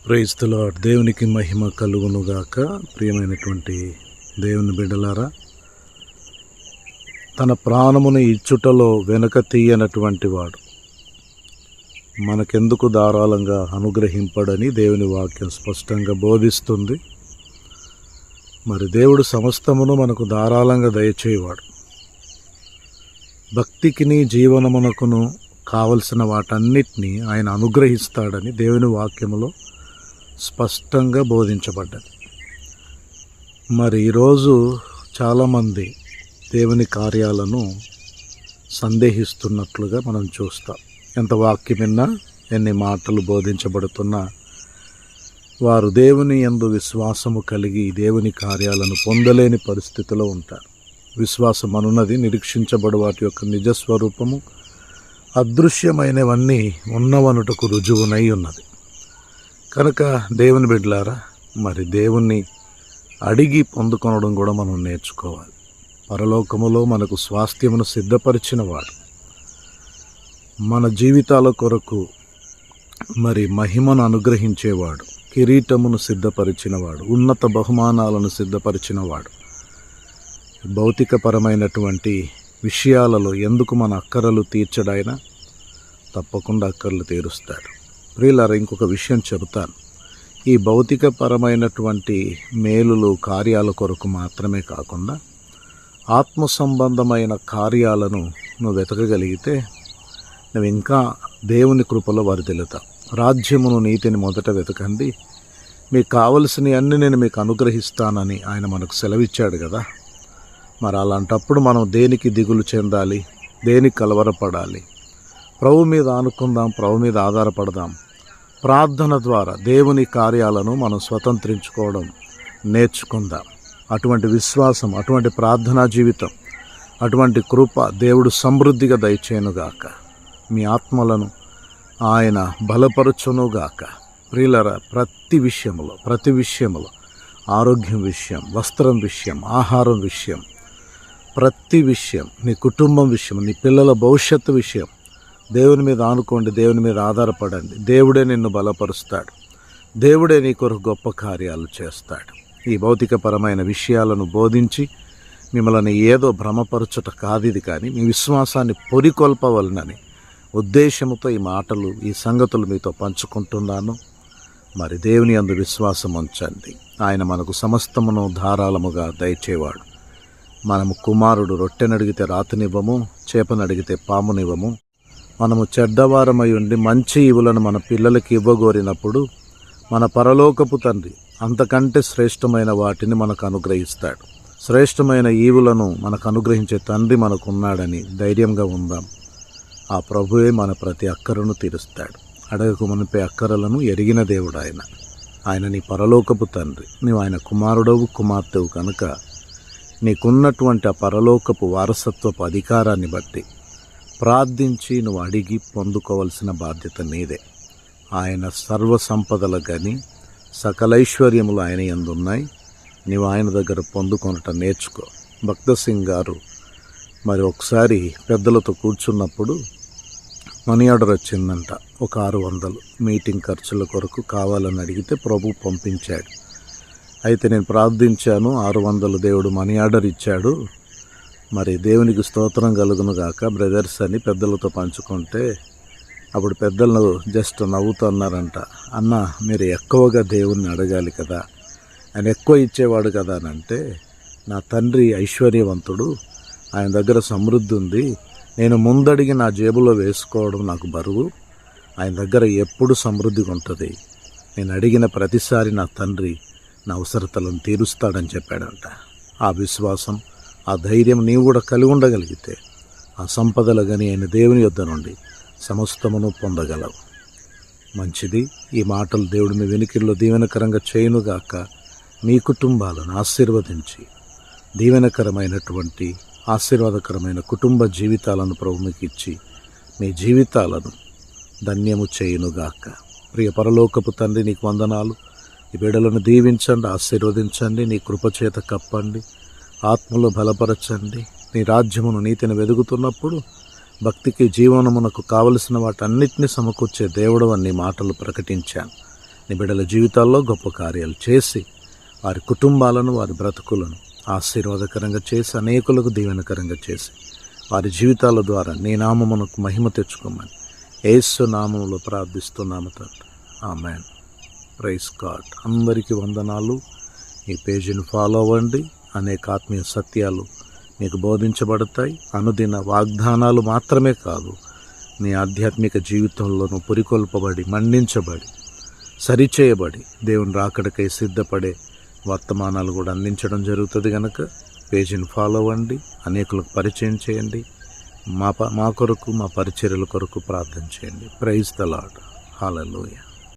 Praise the lord. దేవునికి మహిమ కలుగునుగాక. ప్రియమైనటువంటి దేవుని బిడ్డలారా, తన ప్రాణమును ఇచ్చుటలో వెనక తీయనటువంటి వాడు మనకెందుకు ధారాళంగా అనుగ్రహింపడని దేవుని వాక్యం స్పష్టంగా బోధిస్తుంది. మరి దేవుడు సమస్తమును మనకు ధారాళంగా దయచేయవాడు. భక్తికిని జీవనమునకును కావలసిన వాటన్నిటినీ ఆయన అనుగ్రహిస్తాడని దేవుని వాక్యములో స్పష్టంగా బోధించబడ్డది. మరి ఈరోజు చాలామంది దేవుని కార్యాలను సందేహిస్తున్నట్లుగా మనం చూస్తాం. ఎంత వాక్యం విన్నా, ఎన్ని మాటలు బోధించబడుతున్నా వారు దేవుని యందు విశ్వాసము కలిగి దేవుని కార్యాలను పొందలేని పరిస్థితిలో ఉంటారు. విశ్వాసం అనున్నది నిరీక్షించబడు వాటి యొక్క నిజస్వరూపము, అదృశ్యమైనవన్నీ ఉన్నవనుటకు రుజువునై ఉన్నది. కనుక దేవుని బిడ్డలారా, మరి దేవుణ్ణి అడిగి పొందుకొనడం కూడా మనం నేర్చుకోవాలి. పరలోకములో మనకు స్వాస్థ్యమును సిద్ధపరిచినవాడు, మన జీవితాల కొరకు మరి మహిమను అనుగ్రహించేవాడు, కిరీటమును సిద్ధపరిచినవాడు, ఉన్నత బహుమానాలను సిద్ధపరిచినవాడు. భౌతికపరమైనటువంటి విషయాలలో ఎందుకు మన అక్కరలు తీర్చడైనా తప్పకుండా అక్కర్లు తీరుస్తాడు. ప్రియులారా, ఇంకొక విషయం చెబుతాను. ఈ భౌతికపరమైనటువంటి మేలులు కార్యాల కొరకు మాత్రమే కాకుండా ఆత్మ సంబంధమైన కార్యాలను నువ్వు వెతకగలిగితే నువ్వు ఇంకా దేవుని కృపలో వర్ధిల్లుతావు. రాజ్యమును నీతిని మొదట వెతకండి, మీకు కావలసినవి అన్నీ నేను మీకు అనుగ్రహిస్తానని ఆయన మనకు సెలవిచ్చాడు కదా. మరి అలాంటప్పుడు మనం దేనికి దిగులు చెందాలి, దేనికి కలవరపడాలి? ప్రభు మీద ఆనుకుందాం, ప్రభు మీద ఆధారపడదాం. ప్రార్థన ద్వారా దేవుని కార్యాలను మనం స్వతంత్రించుకోవడం నేర్చుకుందాం. అటువంటి విశ్వాసం, అటువంటి ప్రార్థనా జీవితం, అటువంటి కృప దేవుడు సమృద్ధిగా దయచేయునుగాక. మీ ఆత్మలను ఆయన బలపరచునుగాక. ప్రియులరా, ప్రతి విషయంలో ఆరోగ్యం విషయం, వస్త్రం విషయం, ఆహారం విషయం, ప్రతి విషయం, నీ కుటుంబం విషయం, నీ పిల్లల భవిష్యత్తు విషయం దేవుని మీద ఆనుకోండి, దేవుని మీద ఆధారపడండి. దేవుడే నిన్ను బలపరుస్తాడు, దేవుడే నీ కొరకు గొప్ప కార్యాలు చేస్తాడు. ఈ భౌతికపరమైన విషయాలను బోధించి మిమ్మల్ని ఏదో భ్రమపరచుట కాదిది, కానీ మీ విశ్వాసాన్ని పొరికొల్పవలనని ఉద్దేశముతో ఈ మాటలు, ఈ సంగతులు మీతో పంచుకుంటున్నాను. మరి దేవుని యందు విశ్వాసం ఉంచండి. ఆయన మనకు సమస్తమును ధారాళముగా దయచేవాడు. మనము కుమారుడు రొట్టెనడిగితే రాతినివ్వము, చేపనడిగితే పామునివ్వము. మనము చెడ్డవారమై ఉండి మంచి ఈవులను మన పిల్లలకి ఇవ్వగోరినప్పుడు మన పరలోకపు తండ్రి అంతకంటే శ్రేష్టమైన వాటిని మనకు అనుగ్రహిస్తాడు. శ్రేష్టమైన ఈవులను మనకు అనుగ్రహించే తండ్రి మనకున్నాడని ధైర్యంగా ఉందాం. ఆ ప్రభువే మన ప్రతి అక్కరను తీరుస్తాడు. అడగకు మునిపే అక్కరలను ఎరిగిన దేవుడు ఆయన నీ పరలోకపు తండ్రి. నీవు ఆయన కుమారుడవు, కుమార్తెవు కనుక నీకున్నటువంటి ఆ పరలోకపు వారసత్వపు అధికారాన్ని బట్టి ప్రార్థించి నువ్వు అడిగి పొందుకోవలసిన బాధ్యత నీదే. ఆయన సర్వ సంపదల గని, సకలైశ్వర్యములు ఆయన యందు ఉన్నాయి. నీవు ఆయన దగ్గర పొందుకొనటం నేర్చుకో. భక్త సింగ్ గారు మరి ఒకసారి పెద్దలతో కూర్చున్నప్పుడు మనీ ఆర్డర్ వచ్చిందంట. ఒక 600 మీటింగ్ ఖర్చుల కొరకు కావాలని అడిగితే ప్రభు పంపించాడు. అయితే నేను ప్రార్థించాను, 600 దేవుడు మనీ ఆర్డర్ ఇచ్చాడు. మరి దేవునికి స్తోత్రం కలుగును గాక బ్రదర్స్ అని పెద్దలతో పంచుకుంటే అప్పుడు పెద్దలు జస్ట్ నవ్వుతున్నారంట. అన్న, మీరు ఎక్కువగా దేవుణ్ణి అడగాలి కదా, ఆయన ఎక్కువ ఇచ్చేవాడు కదా అని అంటే, నా తండ్రి ఐశ్వర్యవంతుడు, ఆయన దగ్గర సమృద్ధి ఉంది. నేను ముందడిగి నా జేబులో వేసుకోవడం నాకు బరువు. ఆయన దగ్గర ఎప్పుడు సమృద్ధిగా ఉంటుంది. నేను అడిగిన ప్రతిసారి నా తండ్రి నా అవసరతలను తీరుస్తాడని చెప్పాడంట. ఆ విశ్వాసం, ఆ ధైర్యం నీవు కూడా కలిగి ఉండగలిగితే ఆ సంపదలు కానీ ఆయన దేవుని యొద్ద నుండి సమస్తమును పొందగలవు. మంచిది. ఈ మాటలు దేవుడు మీ వెనుకల్లో దీవెనకరంగా చేయునుగాక. మీ కుటుంబాలను ఆశీర్వదించి దీవెనకరమైనటువంటి ఆశీర్వాదకరమైన కుటుంబ జీవితాలను ప్రభు మీకు ఇచ్చి మీ జీవితాలను ధన్యము చేయునుగాక. ప్రియ పరలోకపు తండ్రి, నీకు వందనాలు. ఈ బిడ్డలను దీవించండి, ఆశీర్వదించండి, నీ కృపచేత కప్పండి, ఆత్మలో బలపరచండి. నీ రాజ్యమును, నీతిని వెదుగుతున్నప్పుడు భక్తికి జీవనమునకు కావలసిన వాటన్నిటినీ సమకూర్చే దేవుడు అన్ని మాటలు ప్రకటించాను. నీ బిడ్డల జీవితాల్లో గొప్ప కార్యాలు చేసి వారి కుటుంబాలను, వారి బ్రతుకులను ఆశీర్వాదకరంగా చేసి, అనేకులకు దీవెనకరంగా చేసి, వారి జీవితాల ద్వారా నీ నామమునకు మహిమ తెచ్చుకోమని యేసు నామములో ప్రార్థిస్తున్నాము తండ్రి. ఆమేన్. Praise God. అందరికీ వందనాలు. ఈ పేజీని ఫాలో అవ్వండి. అనేక ఆత్మీయ సత్యాలు మీకు బోధించబడతాయి. అనుదిన వాగ్దానాలు మాత్రమే కాదు, నీ ఆధ్యాత్మిక జీవితంలోనూ పురికొల్పబడి, మండించబడి, సరిచేయబడి, దేవుని రాకడకై సిద్ధపడే వర్తమానాలు కూడా అందించడం జరుగుతుంది. కనుక పేజీని ఫాలో అవ్వండి, అనేకులకు పరిచయం చేయండి. మా కొరకు, మా పరిచర్యల కొరకు ప్రార్థన చేయండి. Praise the Lord. హల్లెలూయా.